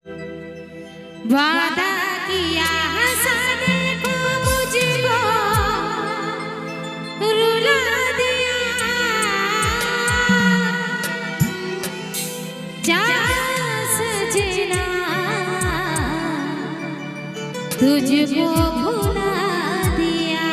वादा किया हंसने को मुझको रुला दिया, जा सजना तुझको भुला दिया।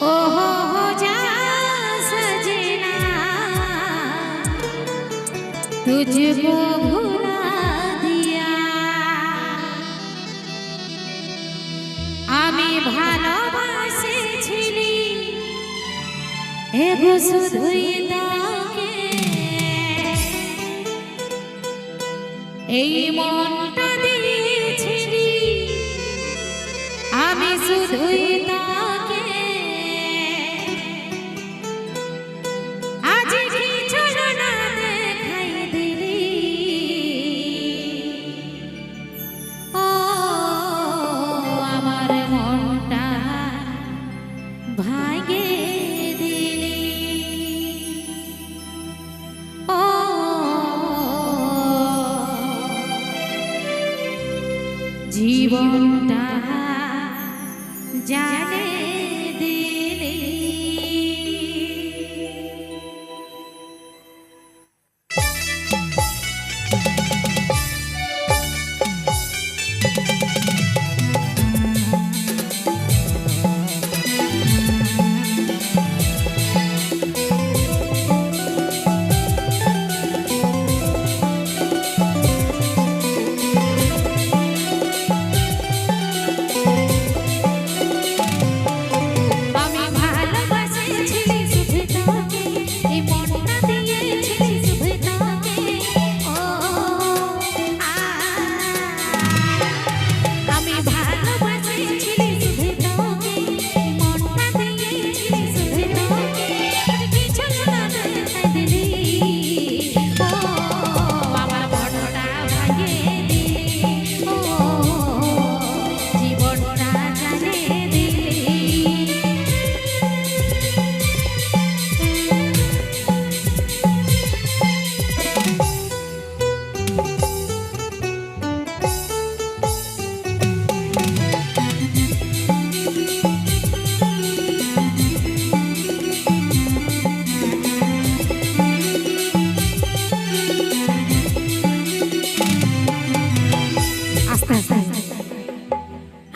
ओहो जा सजना तुझको भुला दिया। आमी ভালোবাসেছিলি এগো শুধুই তাকে, এই মনটা দিয়েছিলি আমি শুধুই তাকে। আজ কি ছলনা দেখাই দিলি, ও আমার মনটা ভাঙে দিলি। ও জীবনটা জানে দিলি।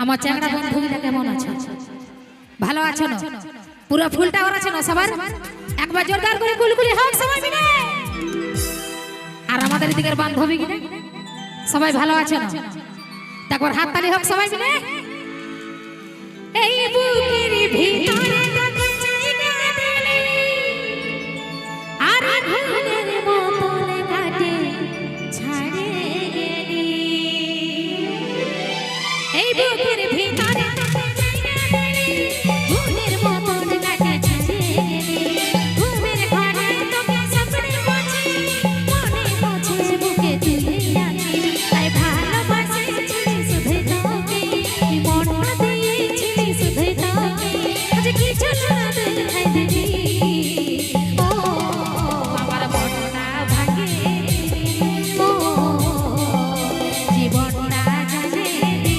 আমার চ্যাংড়া বন্ধুরা কেমন আছো? ভালো আছো না? পুরো ফুলটা ওর আছে না সবার? একবার জোরদার করে কুলকুলি হোক সবাই মিলে। আর আমাদের দিকের বান্ধবী কিনা সবাই ভালো আছো না? একবার হাততালি হোক সবাই মিলে। এই বুকের ভিতরে তোকে জায়গা দিলি, আর ঘুমের মতন কাটে ছাড়ে গেলি। এই বুকের ভিতরে তোকে জায়গা দিলি, ঘুমের মতন কাটে ছাড়ে গেলি। ঘুমের ঘরে তোকে স্বপ্নে পৌঁছে, মনে পৌঁছে বুকে তুলে আনি। তাই ভালোবাসেছিলি শুধু তোকে, মনটা দিয়েছিলি শুধু তোকে। আজ কিছু না দেখাই দিলি, ও আমার মনটা ভাঙে দিলি। ও জীবনটা জানে দিলি।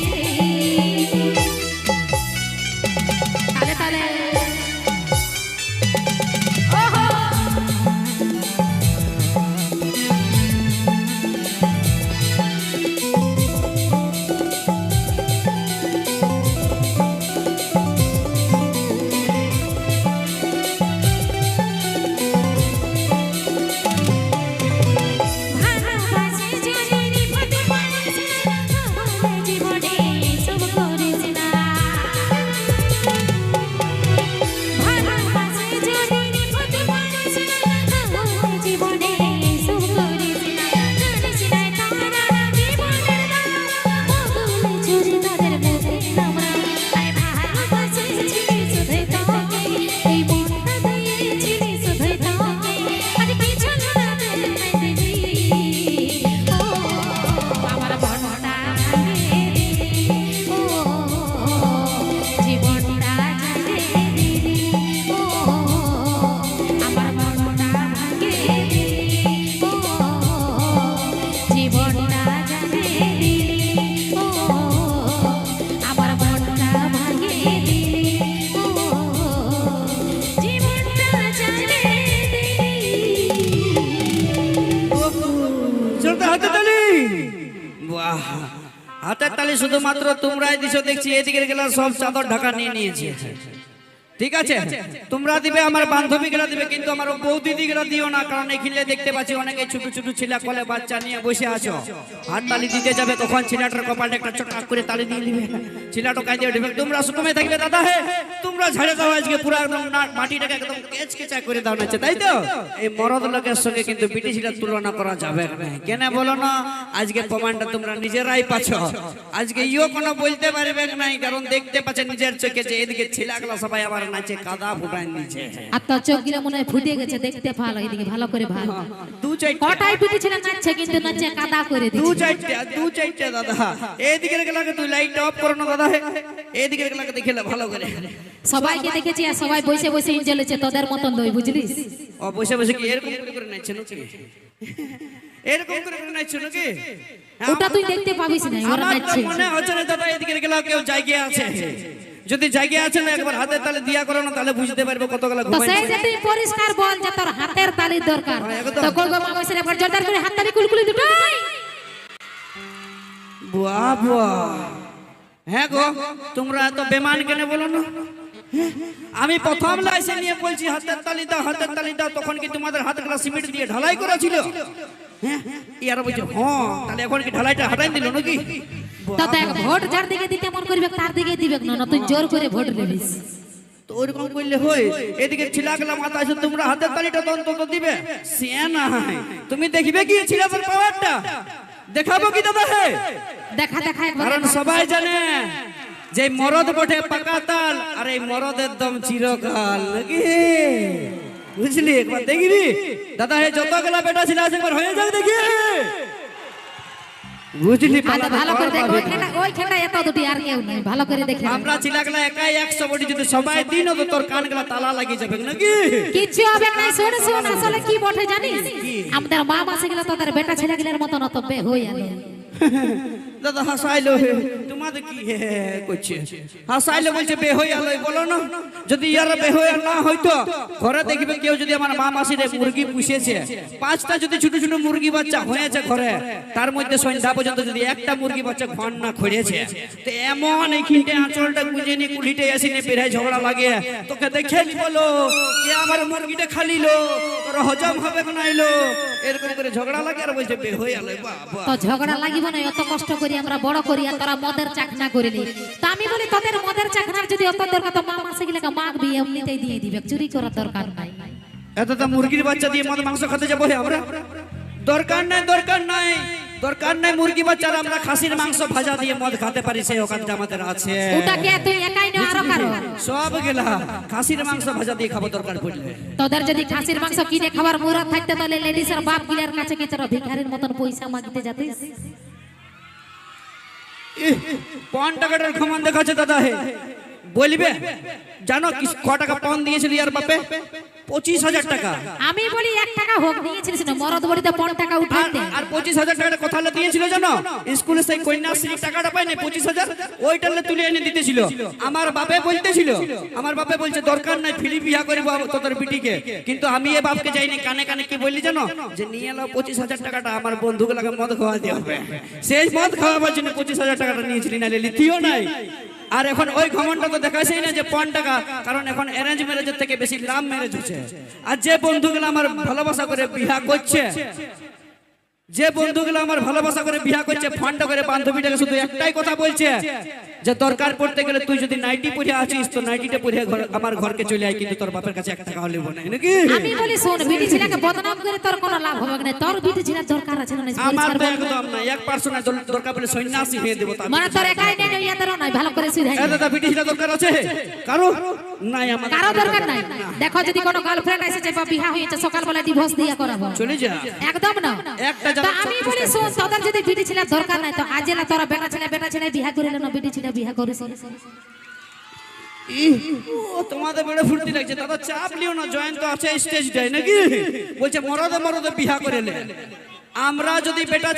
তো হাতে তালি। বাহ, হাতের তালি শুধুমাত্র তোমরাই দিছো দেখছি, এদিকে গেলে সব চাদর ঢাকা নিয়ে নিয়েছে। ঠিক আছে, তোমরা দিবে, আমার বান্ধবীরা দিবে, কিন্তু আমার বউ দিদিরা দিও না, কারণ এখানে দেখতে পাচ্ছি অনেকে ছোট ছোট ছেলে কোলে বাচ্চা নিয়ে বসে আছো। হাত তালি দিতে যাবে তখন ছেলেটার কপালে একটা চটাক করে তালি দিয়ে দিবে, ছেলেটা কাঁদিয়ে উঠবে। তোমরা সুকমে থাকবে দাদা, হে তোমরা ঝাড়ে দাও আজকে পুরো একদম মাটিটাকে একদম কেচকেচা করে দাও না, তাই তো? এই মরদ লোকের সঙ্গে কিন্তু ব্রিটিশরা তুলনা করা যাবে না, কেন বলো না? আজকে প্রমাণটা তোমরা নিজেরাই পাচ্ছ। আজকে ইও কোনো বলতে পারবে নাই, কারণ দেখতে পাচ্ছে নিজের চোখে যে এদিকে ছেলেগুলো সবাই আবার নাচে, কাদা ফুটায় নিচে। আর তোর চোখগুলো মনে হয় ফুটে গেছে, দেখতে ভালো, এদিকে ভালো করে ভালো। দু চারটে কটাই পিটি ছিল নাচছে, কিন্তু নাচে কাদা করে দু দিচ্ছে। চারটে দাদা, এইদিকে গেলাকে তুই লাইট অফ করো না দাদা, এইদিকে গেলাকে দেখিলে ভালো করে। সবাইকে দেখেছি আর সবাই বসে বসে এনজয় করছে, তোদের মতন নই, বুঝলিস? ও বসে বসে কি এরকম করে নাচছে নাকি? এরকম করে নাচছে নাকি? ওটা তুই দেখতে পাবিস না, ওরা আমার তো নাচছে। মনে হচ্ছে না দাদা এদিকে গেলা কেউ জায়গা আছে। যদি জায়গা আছে না একবার হাতের তালে দিয়া করো না, তাহলে বুঝতে পারবে কতগুলো তো সেই ঘুমাইছে। যে তুই পরিষ্কার বল যে তোর হাতের তালির দরকার, একদম। তো কোন মামা এসে একবার জোরদার করে হাত তালি কুলকুলি দুটোই। বুয়া বুয়া, হ্যাঁ গো, তোমরা এত বেমান কেন বলো না? আমি প্রথম লাইসেন্স নিয়ে বলছি হাতের তালি দাও, হাতের তালি দাও, তখন কি তোমাদের হাতগুলো সিমেন্ট দিয়ে ঢালাই করা ছিল? হ্যাঁ, ইয়ারা বলছে হ্যাঁ, তাহলে এখন কি ঢালাইটা হাঁটাই দিল নাকি? তো দেখ, ভোট যার দিকে দিতে মন করবে তার দিকে দিবে না, তুই জোর করে ভোট নিবিস। তো ওরকম করলে হয়? এদিকে ছিলাগুলা মাথা আছে, তোমরা হাতের তালিটা তো অন্তত দিবে। সে নাই, তুমি দেখবে কি ছিলাদের পাওয়ারটা? দেখাবো কি দাদা? হে দেখা দেখা একবার। কারণ সবাই জানে যে মরদ বটে পাকা তাল, আর এই মরদের দম চিরকাল নাকি, বুঝলি? একবার দেখিবি দাদা, হে যতগুলা বেটা ছিল আছে একবার হয়ে যাক দেখি, বুঝলি? আচ্ছা, ভালো করে দেখ, ওই খেলা এত দুটি আর কেউ নেই, ভালো করে দেখে। আমরা ছিলাগুলা একাই 100 বডি, যদি সবাই দিন তো তোর কানগুলা তালা লাগিয়ে যাবে নাকি? কিছু হবে না, শোন শোন, আসলে কি বটে জানিস? আমাদের মা মাসে গেলে তোদের বেটা ছেলেগুলোর মতন অত বে হয়ে আলো। দাদা হাসাইলো, তোমাদের কি করছে? হাসাইলো বলছে বে হয়ে আলো, বলো না? যদি ইয়ারা বে হয়ে না হইতো, ঘরে দেখবে কেউ যদি আমার মা মাসিরে মুরগি পুষেছে, 5টা যদি ছোট ছোট মুরগি বাচ্চা হয়েছে ঘরে, তার মধ্যে সন্ধ্যা পর্যন্ত যদি একটা মুরগি বাচ্চা ঘর না খড়িয়েছে, তো এমন এইখানটা আঁচলটা গুঁজে নিয়ে কুলিটে আসি নিয়ে বেড়ে ঝগড়া লাগে, তোকে দেখে বলো কে আমার মুরগিটা খালিলো, তোর হজম হবে না এলো, এরকম করে ঝগড়া লাগে, আর বলছে বে হয়ে আলো। বাবা, তো ঝগড়া লাগিব না, অত কষ্ট করি আমরা বড় করি, আর তোরা মদের চাকনা করে নি। তো আমি বলি তোদের মদের চাকনার যদি অত দরকার, তো মা মাসে গেলে মাগবি, এমনিতেই দিয়ে দিবে, চুরি করার দরকার নাই। এত তো মুরগির বাচ্চা দিয়ে মদ মাংস খেতে যাবো আমরা? দরকার নাই, দরকার নাই, দরকার নাই মুরগি বাচ্চার, আমরা খাসির মাংস ভাজা দিয়ে মদ খেতে পারি, সেই ওখানটা আমাদের আছে। ওটা কে তুই একাই না আরো কারো? সব গেলা খাসির মাংস ভাজা দিয়ে খাবো দরকার পড়লে। তোদের যদি খাসির মাংস কিনে খাবার মুরাদ থাকতে, তাহলে লেডিসের বাপ গিলার কাছে কি তোরা ভিখারির মতন পয়সা মাগতে যাতিস? 5 টাকার ক্ষমা দেখাচ্ছে দাদা, হে বলবে জানো কি ক টাকা পান দিয়েছিল ইয়ার বাপে? 25,000 টাকা। আমি বলি 1 টাকা হোক, নিয়েছিস না মরদ বড়িতে 5 টাকা উঠাইতে। আর 25,000 টাকাটা কোথায় দিয়েছিল জানো? স্কুলে সেই কন্যাশ্রী টাকাটা পাইনি 25,000, ওইটালে তুলে এনে দিতেছিল। আমার বাপে বলতেছিল, আমার বাপে বলছে দরকার নাই, ফ্রি বিয়া করব তোদের বিটিকে, কিন্তু আমি এ বাপকে যাইনি, কানে কানে কি বললি জানো? যে নিয়ে এলো 25,000 টাকাটা আমার বন্ধুগুলোকে মদ খাওয়াতে হবে, সেই মদ খাওয়াবার জন্য 25,000 টাকাটা নিয়েছিলি, না লিথিও নাই। আর এখন ওই ঘমনটা তো দেখাছেই না যে 5 টাকা, কারণ এখন অ্যারেঞ্জ ম্যারেজের থেকে বেশি লাভ ম্যারেজ হচ্ছে। আর যে বন্ধুগুলো আমার ভালোবাসা করে বিয়া করছে, যে বন্ধুগুলো আমার ভালোবাসা করে বিয়া করছে, ফান্ডা করে বান্ধবীটাকে শুধু একটাই কথা বলছে যে দরকার পড়তে গেলে তুই যদি নাইটি পরে আছিস, তো নাইটিটা পরে আমার ঘরকে চলে আয়, কিন্তু তোর বাপের কাছে 1 টাকাও নেব না নাকি? আমি বলি শোন, বিটি ছেলেকে বদনাম করে তোর কোনো লাভ হবে না, তোর বিটি ছেলের দরকার আছে না? আমার তো একদম না, 1% দরকার পড়লে সন্ন্যাসী হয়ে দেব। মানে তোর একাই নেই, ইয়াদেরও নাই, ভালো করে সুধাই। এ দাদা, বিটি ছেলে দরকার আছে কারো? নাই, আমার কারো দরকার নাই। দেখো যদি কোনো গার্লফ্রেন্ড এসেছে বা বিয়া হয়েছে, সকালবেলা ডিভোর্স দিয়ে করাবো, চলে যা, একদম না। তো আমি বলি শোন, তোদের যদি বিটি ছেলের দরকার নাই, তো আজেলা তোরা বেটা ছেলে বিয়া করিল না, বিটি ছেলে বিয়া করিস। তোমাদের বেড়ে ফুর্তি লাগছে দাদা, চাপ লিও না, জয়েন্ট তো আছে স্টেজ ডাই নাকি? বলছে মরদে মরদে বিয়া করে নে, আমরা যদি বেটা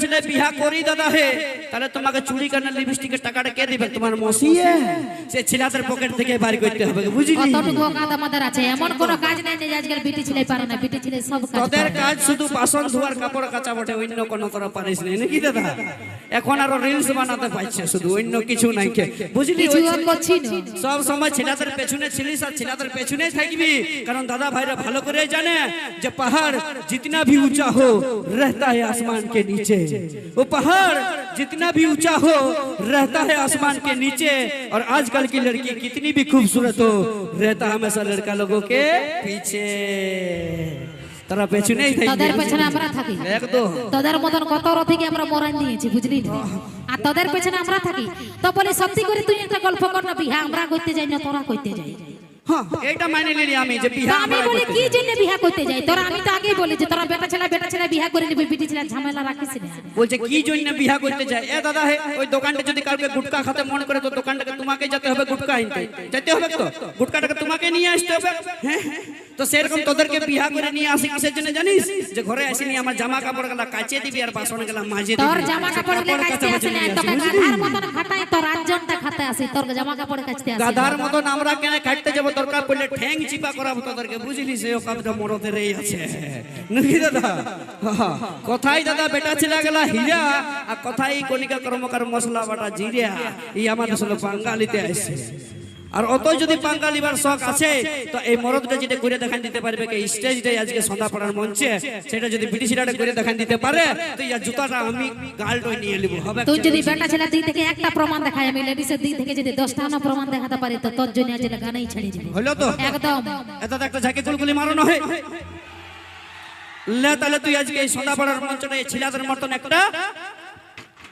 ছেলে বিয়া করি দাদা হে, তাহলে তোমাকে চুরি কানা লিপস্টিকের টাকাটা কে দিবে? তোমার মসিয়ে সে ছেলেদের পকেট থেকে বার করতে হবে, বুঝলি? কতটুকু কাজ আমাদের আছে, এমন কোনো কাজ নেই যে আজকাল বিটি ছেলে পারে না, বিটি ছেলে সব কাজ তোদের পারে। কাজ শুধু বাসন ধোয়ার কাপড় কাচা বটে, অন্য কোনো তোরা পারিস না নাকি দাদা? এখন আরো রিলস বানাতে পারছে শুধু, অন্য কিছু নাই কে, বুঝলি? কিছু আর করছি না। সব সময় ছেলেদের পেছনে ছিলিস আর ছেলেদের পেছনেই থাকবি, কারণ দাদা ভাইরা ভালো করে জানে যে পাহাড় जितना भी ऊंचा हो रहता है आसमान के नीचे, वो पहाड़ जितना भी ऊंचा हो रहता है आसमान के नीचे, और आजकल की लड़की कितनी भी खूबसूरत हो रहता हमेशा लड़का लोगों के पीछे। তারা পেছনেই থাকবে, তোদের পেছনে আমরা থাকি একদম। তোদের মতন কত রথিকে আমরা মরান দিয়েছি, বুঝলি না? আর তোদের পেছনে আমরা থাকি তো বলে সত্যি করে তুই একটা গল্প কর না, বিহা আমরা করতে যাই না, তোরা করতে যাই। হ্যাঁ, এটা মানে নিলি আমি যে তো বিয়া আমি আমরা বলি করতে কি যাই। জন্য বিহা করতে যাই? তোরা আমি তো আগেই বলি যে তোরা বেটা ছেলে বিহা করে নিবি, বিটি ছেলে ঝামেলা রাখিস না। বলছে কি জন্য বিয়া করতে যায়? এ দাদা হে, ওই দোকানটা যদি কাউকে গুটকা খেতে মন করে তো দোকানটাকে তোমাকে যেতে হবে গুটকা আনতে, যেতে হবে তো, গুটকাটাকে তোমাকে নিয়ে আসতে হবে। হ্যাঁ, তো সেরকম তোদেরকে বিয়া করে নিয়ে আসি কিসের জন্য জানিস? যে ঘরে আসিনি আমার জামা কাপড় গুলা কাচে দিবি আর বাসন গুলা মাজে দিবি। তোর জামা কাপড় গুলো কাচতে আসে না, তোকে গাধার মতন খাটাই, তোর আঞ্জনটা খাতে আসে, তোর জামা কাপড় কাচতে আসে না। গাধার মতন আমরা কেন কাটতে যাবো? দরকার পড়লে ঠ্যাং চিপা করাবো তোদেরকে, বুঝলি? সে কাজটা মরদেরই আছে নাকি দাদা? কথাই দাদা বেটা ছেলে গেলা হীরা, আর কথাই কণিকা কর্মকার মশলা বাটা জিরা, এই আমাদের আসলে বাঙালিতে আসে। আর অত যদি বাঙালিবার শখ আছে তো এই মরদটা যেটা করে দেখান দিতে পারবে কে স্টেজটাই আজকে সন্ধ্যাপাড়ার মঞ্চে, সেটা যদি ব্রিটিশরা করে দেখান দিতে পারে তো এই জুতাটা আমি গালটাই নিয়ে নিব, হবে? তুই যদি বেটা ছেলের দিক থেকে একটা প্রমাণ দেখায়, আমি লেডিসের দিক থেকে যদি 10টা না প্রমাণ দেখাতে পারি তো তোর জন্য আজ গানেই ছেড়ে দিব। হলো তো? একদম। এত একটা ঝাঁকে গুলগুলি মারানো হয় লে, তাহলে তুই আজকে এই সন্ধ্যাপাড়ার মঞ্চটা এই ছেলেদের মতন একটা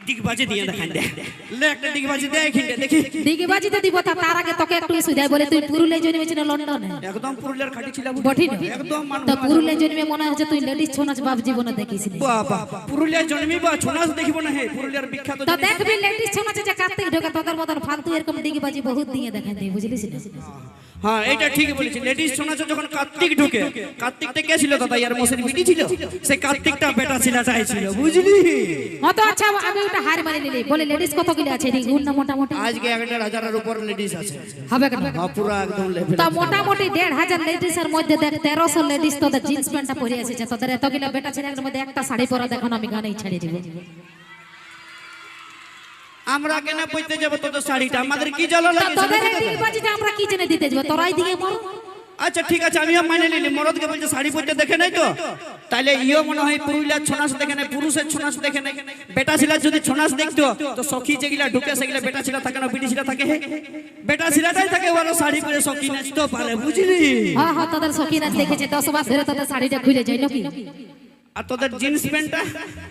ডিগবাজি দিয়ে দেখান দে। লে একটা ডিগবাজি দে এখানে দেখি। দিগবাজি তো দিব, তার আগে তোকে একটু ইস্যু দেয় বলে তুই পুরুলিয়ায় জন্মেছিস না লন্ডনে? একদম পুরুলিয়ার খাঁটি ছিল, বঠিন। একদম তো পুরুলিয়ায় জন্মে মনে হচ্ছে তুই লেডিস ছৌ নাচ বাপ জীবনে দেখিস নি। বাবা, পুরুলিয়ার জন্মি বা ছৌ নাচ দেখিব না? হে, পুরুলিয়ার বিখ্যাত তো জিনিস। দেখবি লেডিস ছৌ নাচে যে কার্তিক ঢোকে, তোদের মতন ফালতু এরকম দিগবাজি বহুত দিয়ে দেখান দেয়, বুঝলিস না? হ্যাঁ, এটা ঠিক বলেছি। লেডিস ছৌ নাচে যখন কার্তিক ঢুকে, কার্তিকটা কে ছিল দাদা? ইয়ার মোসের বিটি ছিল, সেই কার্তিকটা বেটা ছেলেটাই ছিল, বুঝলি? অত আচ্ছা আমি ওটা হার মানি নিলি, বলে লেডিস কতগুলো আছে এদিকে গুণ না মোটামুটি? আজকে 1000-এর উপর লেডিস আছে। হবে কেন? হ্যাঁ, পুরো একদম লেভেল। তো মোটামুটি 1,500 লেডিসের মধ্যে দেখ 1300 লেডিস তোদের জিন্স প্যান্টটা পরে এসেছে, তোদের এতগুলো বেটা ছেলের মধ্যে একটা শাড়ি পরা দেখুন, আমি গানেই ছেড়ে দিব। আমরা কেন পড়তে যাব তোদের শাড়িটা? আমাদের কি জ্বালা তো লাগে? তোদের এই দিগবাজিটা আমরা কি জেনে দিতে যাব? তোরাই দিকে মর। আচ্ছা ঠিক আছে, আমিও মানে নিলি। মরদকে বলছে শাড়ি পরতে দেখে নাই তো, তাহলে ইও মনে হয় পুরুলিয়ার ছৌ নাচ দেখে নাই, পুরুষের ছৌ নাচ দেখে নাই। বেটা ছেলে যদি ছৌ নাচ দেখতো তো সখী যেগুলা ঢুকে সেগুলা বেটা ছেলে থাকে না, বিটি ছেলে থাকে? বেটা ছেলেটাই থাকে, ওরা শাড়ি পরে সখী নাচতে পারে, বুঝলি? হ্যাঁ হ্যাঁ, তোদের সখী নাচ দেখেছে, 10 মাস ধরে তোদের শাড়িটা খুলে যায় নাকি? আর তোদের জিন্স প্যান্টটা,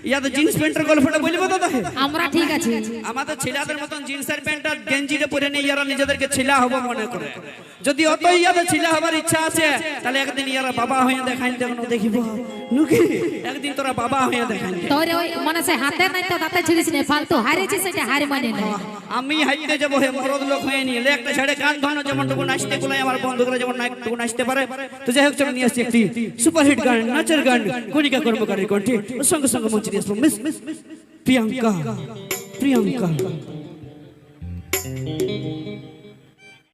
ইয়াদের জিন্স প্যান্টের গল্পটা বলবো দাদা? আমরা ঠিক আছে। আমাদের ছেলেদের মতন জিন্সের প্যান্ট আর গেঞ্জিটা পরে নিয়ে ইয়ারা নিজেদেরকে ছেলে হবো মনে করে। যদি অত ইয়াদের ছেলে হবার ইচ্ছা আছে তাহলে একদিন ইয়ারা বাবা হয়ে দেখাই দেবেন, দেখিব নুকি একদিন তোরা বাবা হয়ে দেখাই। তোর ওই মানে সে হাতে নাই তো দাঁতে ছিড়িস না, ফালতু হারিয়েছিস সেটা হার মানে না। আমি হাইতে যাবো হে মরদ লোক হয়ে নিয়ে একটা ছেড়ে গান ধরনো যেমন টুকু নাচতে গুলাই আমার বন্ধুরা যেমন টুকু নাচতে পারে। তো যাই হোক, চলো নিয়ে আসছি একটি সুপারহিট গান, নাচের গান, কণিকা কর্মকারী কণ্ঠে সঙ্গে সঙ্গে মঞ্চে নিয়ে আসবো মিস প্রিয়াঙ্কা।